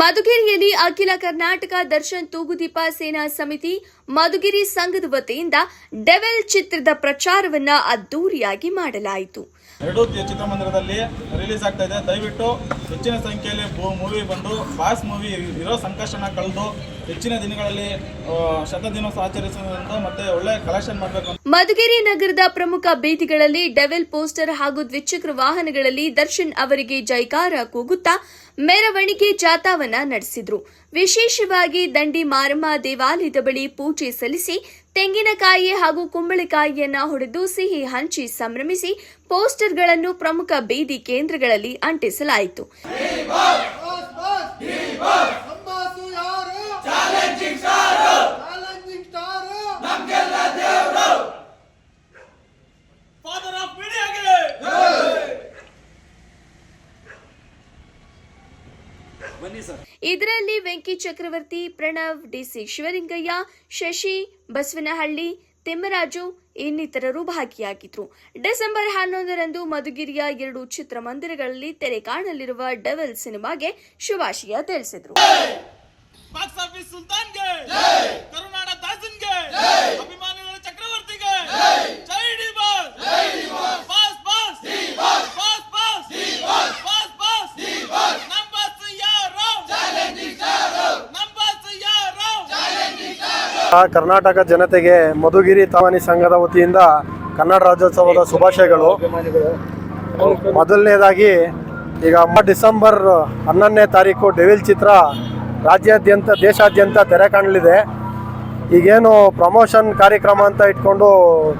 ಮಧುಗಿರಿಯಲ್ಲಿ ಅಖಿಲ ಕರ್ನಾಟಕ ದರ್ಶನ್ ತೂಗುದೀಪ ಸೇನಾ ಸಮಿತಿ ಮಧುಗಿರಿ ಸಂಘದ ವತಿಯಿಂದ ಡೆವಿಲ್ ಚಿತ್ರದ ಪ್ರಚಾರವನ್ನ ಅದ್ದೂರಿಯಾಗಿ ಮಾಡಲಾಯಿತು. ಎರಡು ಚಿತ್ರಮಂದಿರದಲ್ಲಿ ರಿಲೀಸ್ ಆಗ್ತಾ ಇದೆ. ದಯವಿಟ್ಟು ಹೆಚ್ಚಿನ ಸಂಖ್ಯೆಯಲ್ಲಿ ಮೂವಿ ಬಂದು ಬಾಸ್ ಮೂವಿ ಇರೋ ಸಂಕಷ್ಟನ ಕಳೆದು ಹೆಚ್ಚಿನ ದಿನಗಳಲ್ಲಿ ಶತದಿನೋತ್ಸವ ಆಚರಿಸುವಂತ ಮತ್ತೆ ಒಳ್ಳೆ ಕಲೆಕ್ಷನ್ ಮಾಡಬೇಕು. ಮಧುಗಿರಿ ನಗರದ ಪ್ರಮುಖ ಬೀದಿಗಳಲ್ಲಿ ಡೆವಿಲ್ ಪೋಸ್ಟರ್ ಹಾಗೂ ದ್ವಿಚಕ್ರ ವಾಹನಗಳಲ್ಲಿ ದರ್ಶನ್ ಅವರಿಗೆ ಜೈಕಾರ ಕೂಗುತ್ತಾ ಮೆರವಣಿಗೆ ಜಾಥಾವನ್ನ ನಡೆಸಿದ್ರು. ವಿಶೇಷವಾಗಿ ದಂಡಿ ಮಾರಮ್ಮ ದೇವಾಲಯದ ಬಳಿ ಪೂಜೆ ಸಲ್ಲಿಸಿ ತೆಂಗಿನಕಾಯಿ ಹಾಗೂ ಕುಂಬಳಕಾಯಿಯನ್ನ ಹೊಡೆದು ಸಿಹಿ ಹಂಚಿ ಸಂಭ್ರಮಿಸಿ ಪೋಸ್ಟರ್ಗಳನ್ನು ಪ್ರಮುಖ ಬೀದಿ ಕೇಂದ್ರಗಳಲ್ಲಿ ಅಂಟಿಸಲಾಯಿತು. ಇದರಲ್ಲಿ ವೆಂಕಿ ಚಕ್ರವರ್ತಿ, ಪ್ರಣವ್, ಡಿಸಿ ಶಿವಲಿಂಗಯ್ಯ, ಶಶಿ, ಬಸವನಹಳ್ಳಿ, ತಿಮ್ಮರಾಜು ಇನ್ನಿತರರು ಭಾಗಿಯಾಗಿದ್ರು. ಡಿಸೆಂಬರ್ 11ರಂದು ಮಧುಗಿರಿಯ 2 ಚಿತ್ರಮಂದಿರಗಳಲ್ಲಿ ತೆರೆ ಕಾಣಲಿರುವ ಡೆವಿಲ್ ಸಿನಿಮಾಗೆ ಶುಭಾಶಯ ತಿಳಿಸಿದ್ರು. ಕರ್ನಾಟಕ ಜನತೆಗೆ ಮಧುಗಿರಿ ತಾವನಿ ಸಂಘದ ವತಿಯಿಂದ ಕನ್ನಡ ರಾಜ್ಯೋತ್ಸವದ ಶುಭಾಶಯಗಳು. ಮೊದಲನೇದಾಗಿ ಈಗ ಡಿಸೆಂಬರ್ 11ನೇ ತಾರೀಕು ಡೆವಿಲ್ ಚಿತ್ರ ರಾಜ್ಯಾದ್ಯಂತ ದೇಶಾದ್ಯಂತ ತೆರೆ ಕಾಣಲಿದೆ. ಈಗೇನು ಪ್ರಮೋಷನ್ ಕಾರ್ಯಕ್ರಮ ಅಂತ ಇಟ್ಕೊಂಡು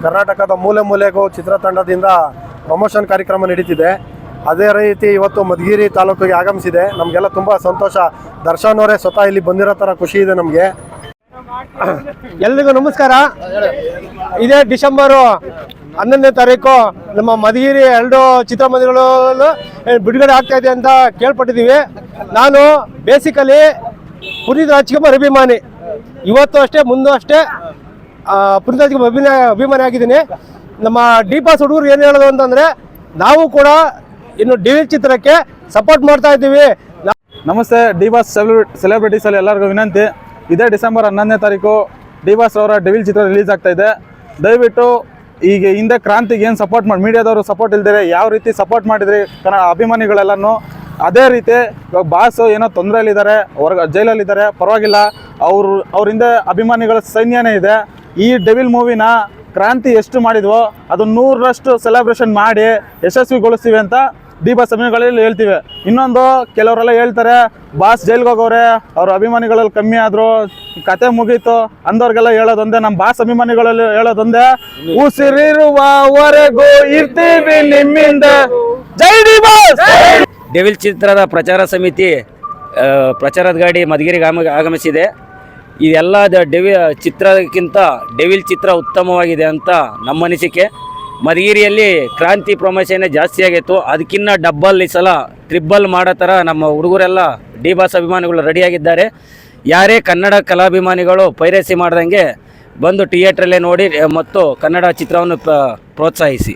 ಕರ್ನಾಟಕದ ಮೂಲೆ ಮೂಲೆಗೂ ಚಿತ್ರತಂಡದಿಂದ ಪ್ರಮೋಷನ್ ಕಾರ್ಯಕ್ರಮ ನಡೀತಿದೆ. ಅದೇ ರೀತಿ ಇವತ್ತು ಮಧುಗಿರಿ ತಾಲೂಕಿಗೆ ಆಗಮಿಸಿದೆ. ನಮಗೆಲ್ಲ ತುಂಬ ಸಂತೋಷ. ದರ್ಶನ್ ಅವರೇ ಸ್ವತಃ ಇಲ್ಲಿ ಬಂದಿರೋ ಥರ ಖುಷಿ ಇದೆ ನಮಗೆ. ಎಲ್ರಿಗೂ ನಮಸ್ಕಾರ. ಇದೇ ಡಿಸೆಂಬರ್ 11ನೇ ತಾರೀಕು ನಮ್ಮ ಮಧುಗಿರಿ 2 ಚಿತ್ರಮಂದಿರಗಳು ಬಿಡುಗಡೆ ಆಗ್ತಾ ಇದೆ ಅಂತ ಕೇಳ್ಪಟ್ಟಿದ್ದೀವಿ. ನಾನು ಬೇಸಿಕಲಿ ಪುನೀತ್ ರಾಜ್ಕುಮಾರ್ ಅಭಿಮಾನಿ. ಇವತ್ತು ಅಷ್ಟೇ ಮುಂದೂ ಅಷ್ಟೇ ಪುನೀತ್ ರಾಜ್ಕುಮಾರ್ ಅಭಿಮಾನಿ ಆಗಿದ್ದೀನಿ. ನಮ್ಮ ಡಿ ಬಾಸ್ ಹುಡುಗರು ಏನು ಹೇಳೋದು ಅಂತಂದರೆ, ನಾವು ಕೂಡ ಇನ್ನು ಡೆವಿಲ್ ಚಿತ್ರಕ್ಕೆ ಸಪೋರ್ಟ್ ಮಾಡ್ತಾ ಇದ್ದೀವಿ. ನಮಸ್ತೆ. ಡಿ ಬಾಸ್ ಸೆಲೆಬ್ರಿಟೀಸ್ ಅಲ್ಲಿ ಎಲ್ಲರಿಗೂ ವಿನಂತಿ. ಇದೇ ಡಿಸೆಂಬರ್ 11ನೇ ತಾರೀಕು ಡಿ ಬಾಸ್ ಅವರ ಡೆವಿಲ್ ಚಿತ್ರ ರಿಲೀಸ್ ಆಗ್ತಾ ಇದೆ. ದಯವಿಟ್ಟು ಈಗ ಹಿಂದೆ ಕ್ರಾಂತಿಗೆ ಏನು ಸಪೋರ್ಟ್ ಮಾಡಿ ಮೀಡಿಯಾದವರು ಸಪೋರ್ಟ್ ಇಲ್ದಿರೆ ಯಾವ ರೀತಿ ಸಪೋರ್ಟ್ ಮಾಡಿದ್ರಿ ಕನ್ನಡ ಅಭಿಮಾನಿಗಳೆಲ್ಲನೂ, ಅದೇ ರೀತಿ ಇವಾಗ ಬಾಸು ಏನೋ ತೊಂದರೆಯಲ್ಲಿದ್ದಾರೆ, ಜೈಲಲ್ಲಿದ್ದಾರೆ, ಪರವಾಗಿಲ್ಲ. ಅವ್ರ ಹಿಂದೆ ಅಭಿಮಾನಿಗಳ ಸೈನ್ಯನೇ ಇದೆ. ಈ ಡೆವಿಲ್ ಮೂವಿನ ಕ್ರಾಂತಿ ಎಷ್ಟು ಮಾಡಿದ್ವೋ ಅದು 100ರಷ್ಟು ಸೆಲೆಬ್ರೇಷನ್ ಮಾಡಿ ಯಶಸ್ವಿಗೊಳಿಸ್ತೀವಿ ಅಂತ ಡಿ ಬಾಸ್ ಅಭಿಮಾನಿಗಳಲ್ಲಿ ಹೇಳ್ತೀವಿ. ಇನ್ನೊಂದು, ಕೆಲವರೆಲ್ಲ ಹೇಳ್ತಾರೆ ಬಾಸ್ ಜೈಲ್ಗೆ ಹೋಗೋರೆ, ಅವ್ರ ಅಭಿಮಾನಿಗಳಲ್ಲಿ ಕಮ್ಮಿ ಆದರು, ಕತೆ ಮುಗೀತು ಅಂದವ್ರಿಗೆಲ್ಲ ಹೇಳೋದೊಂದೇ. ನಮ್ಮ ಬಾಸ್ ಅಭಿಮಾನಿಗಳಲ್ಲಿ ಹೇಳೋದೊಂದೇ, ಉಸಿರಿರುವವರೆಗೂ ಇರ್ತೀವಿ ನಿಮ್ಮಿಂದ, ಜೈ ಡಿ ಬಾಸ್. ಡೆವಿಲ್ ಚಿತ್ರದ ಪ್ರಚಾರ ಸಮಿತಿ ಪ್ರಚಾರದ ಗಾಡಿ ಮಧುಗಿರಿಗೆ ಆಗಮಿಸಿದೆ. ಇದೆಲ್ಲ ಚಿತ್ರಕ್ಕಿಂತ ಡೆವಿಲ್ ಚಿತ್ರ ಉತ್ತಮವಾಗಿದೆ ಅಂತ ನಮ್ಮ ಅನಿಸಿಕೆ. ಮಧುಗಿರಿಯಲ್ಲಿ ಕ್ರಾಂತಿ ಪ್ರಮೋಷನ್ ಜಾಸ್ತಿ ಆಗಿತ್ತು. ಅದಕ್ಕಿಂತ ಡಬ್ಬಲ್ ಈ ಸಲ ಟ್ರಿಬಲ್ ಮಾಡೋ ಥರ ನಮ್ಮ ಹುಡುಗರೆಲ್ಲ ಡಿ ಬಾಸ್ ಅಭಿಮಾನಿಗಳು ರೆಡಿಯಾಗಿದ್ದಾರೆ. ಯಾರೇ ಕನ್ನಡ ಕಲಾಭಿಮಾನಿಗಳು ಪೈರಸಿ ಮಾಡ್ದಂಗೆ ಬಂದು ಥಿಯೇಟ್ರಲ್ಲೇ ನೋಡಿ ಮತ್ತು ಕನ್ನಡ ಚಿತ್ರವನ್ನು ಪ್ರೋತ್ಸಾಹಿಸಿ.